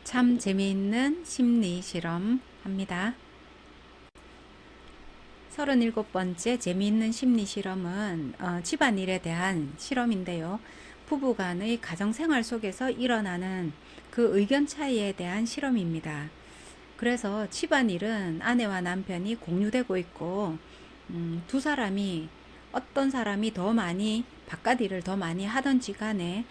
참 재미있는 심리 실험 합니다. 37번째 재미있는 심리 실험은 집안일에 대한 실험인데요. 부부간의 가정생활 속에서 일어나는 그 의견 차이에 대한 실험입니다. 그래서 집안일은 아내와 남편이 공유되고 있고 두 사람이 어떤 사람이 더 많이 바깥 일을 더 많이 하던지 간에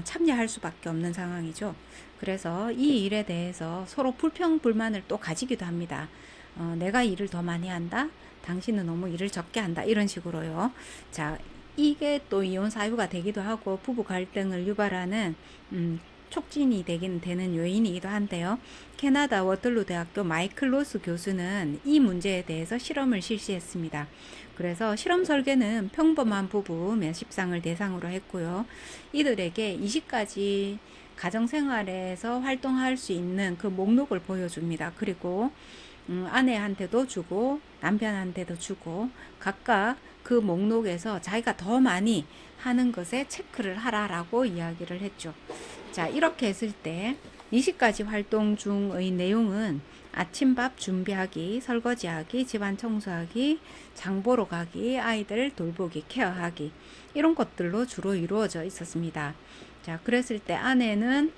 참여할 수밖에 없는 상황이죠. 그래서 이 일에 대해서 서로 불평불만을 또 가지기도 합니다. 내가 일을 더 많이 한다? 당신은 너무 일을 적게 한다. 이런 식으로요. 자, 이게 또 이혼 사유가 되기도 하고 부부 갈등을 유발하는 촉진이 되는 요인이기도 한데요. 캐나다 워털루 대학교 마이클 로스 교수는 이 문제에 대해서 실험을 실시했습니다. 그래서 실험 설계는 평범한 부부 몇십 쌍을 대상으로 했고요. 이들에게 20가지 가정생활에서 활동할 수 있는 그 목록을 보여줍니다. 그리고 아내한테도 주고 남편한테도 주고 각각 그 목록에서 자기가 더 많이 하는 것에 체크를 하라라고 이야기를 했죠. 자, 이렇게 했을 때 20가지 활동 중의 내용은 아침밥 준비하기, 설거지하기, 집안 청소하기, 장보러 가기, 아이들 돌보기, 케어하기 이런 것들로 주로 이루어져 있었습니다. 자, 그랬을 때 아내는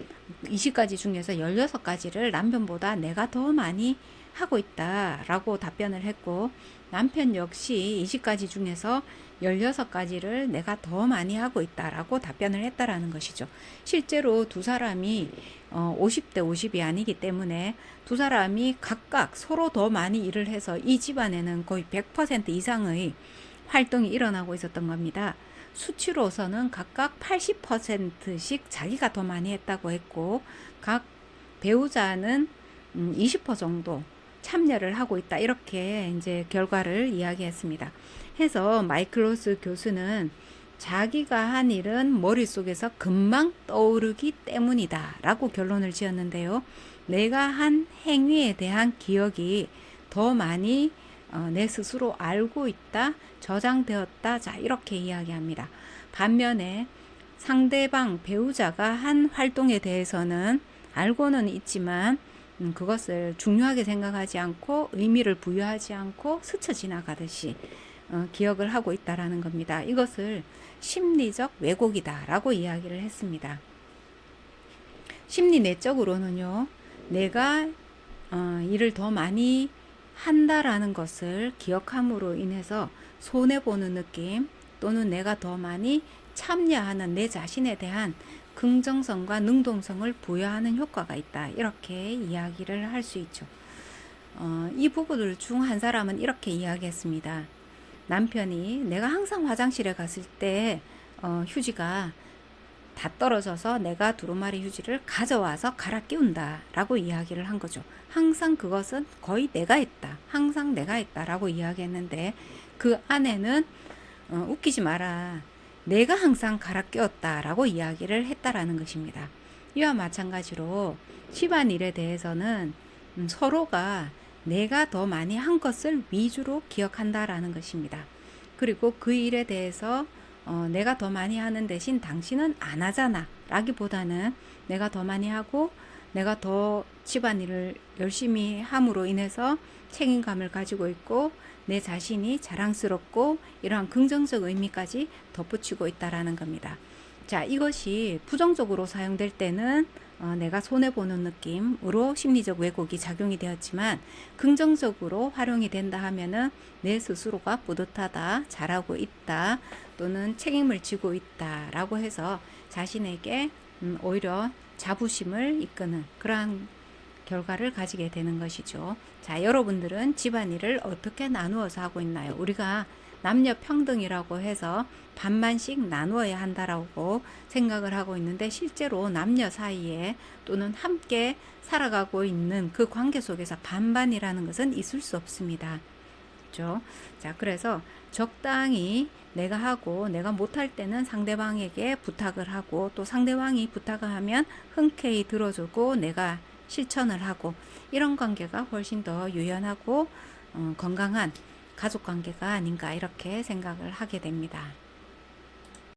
20가지 중에서 16가지를 남편보다 내가 더 많이 하고 있다라고 답변을 했고, 남편 역시 20가지 중에서 16가지를 내가 더 많이 하고 있다라고 답변을 했다라는 것이죠. 실제로 두 사람이 50대 50이 아니기 때문에 두 사람이 각각 서로 더 많이 일을 해서 이 집안에는 거의 100% 이상의 활동이 일어나고 있었던 겁니다. 수치로서는 각각 80%씩 자기가 더 많이 했다고 했고, 각 배우자는 20% 정도 참여를 하고 있다. 이렇게 이제 결과를 이야기했습니다. 해서 마이클 로스 교수는 자기가 한 일은 머릿속에서 금방 떠오르기 때문이다 라고 결론을 지었는데요. 내가 한 행위에 대한 기억이 더 많이 내 스스로 알고 있다, 저장되었다. 자, 이렇게 이야기합니다. 반면에 상대방 배우자가 한 활동에 대해서는 알고는 있지만 그것을 중요하게 생각하지 않고 의미를 부여하지 않고 스쳐 지나가듯이 기억을 하고 있다라는 겁니다. 이것을 심리적 왜곡이다라고 이야기를 했습니다. 심리 내적으로는요, 내가 일을 더 많이 한다라는 것을 기억함으로 인해서 손해보는 느낌 또는 내가 더 많이 참여하는 내 자신에 대한 긍정성과 능동성을 부여하는 효과가 있다. 이렇게 이야기를 할 수 있죠. 이 부부들 중 한 사람은 이렇게 이야기했습니다. 남편이 내가 항상 화장실에 갔을 때 휴지가 다 떨어져서 내가 두루마리 휴지를 가져와서 갈아 끼운다 라고 이야기를 한 거죠. 항상 그것은 거의 내가 했다. 항상 내가 했다 라고 이야기했는데 그 아내는 웃기지 마라. 내가 항상 갈아 끼웠다 라고 이야기를 했다라는 것입니다. 이와 마찬가지로 집안일에 대해서는 서로가 내가 더 많이 한 것을 위주로 기억한다라는 것입니다. 그리고 그 일에 대해서 내가 더 많이 하는 대신 당신은 안 하잖아 라기보다는 내가 더 많이 하고 내가 더 집안일을 열심히 함으로 인해서 책임감을 가지고 있고 내 자신이 자랑스럽고 이러한 긍정적 의미까지 덧붙이고 있다라는 겁니다. 자, 이것이 부정적으로 사용될 때는 내가 손해보는 느낌으로 심리적 왜곡이 작용이 되었지만 긍정적으로 활용이 된다 하면은 내 스스로가 뿌듯하다, 잘하고 있다 또는 책임을 지고 있다 라고 해서 자신에게 오히려 자부심을 이끄는 그러한 결과를 가지게 되는 것이죠. 자, 여러분들은 집안일을 어떻게 나누어서 하고 있나요? 우리가 남녀 평등이라고 해서 반반씩 나누어야 한다라고 생각을 하고 있는데 실제로 남녀 사이에 또는 함께 살아가고 있는 그 관계 속에서 반반이라는 것은 있을 수 없습니다. 그렇죠? 자, 그래서 적당히 내가 하고 내가 못할 때는 상대방에게 부탁을 하고 또 상대방이 부탁을 하면 흔쾌히 들어주고 내가 실천을 하고 이런 관계가 훨씬 더 유연하고 건강한 가족 관계가 아닌가 이렇게 생각을 하게 됩니다.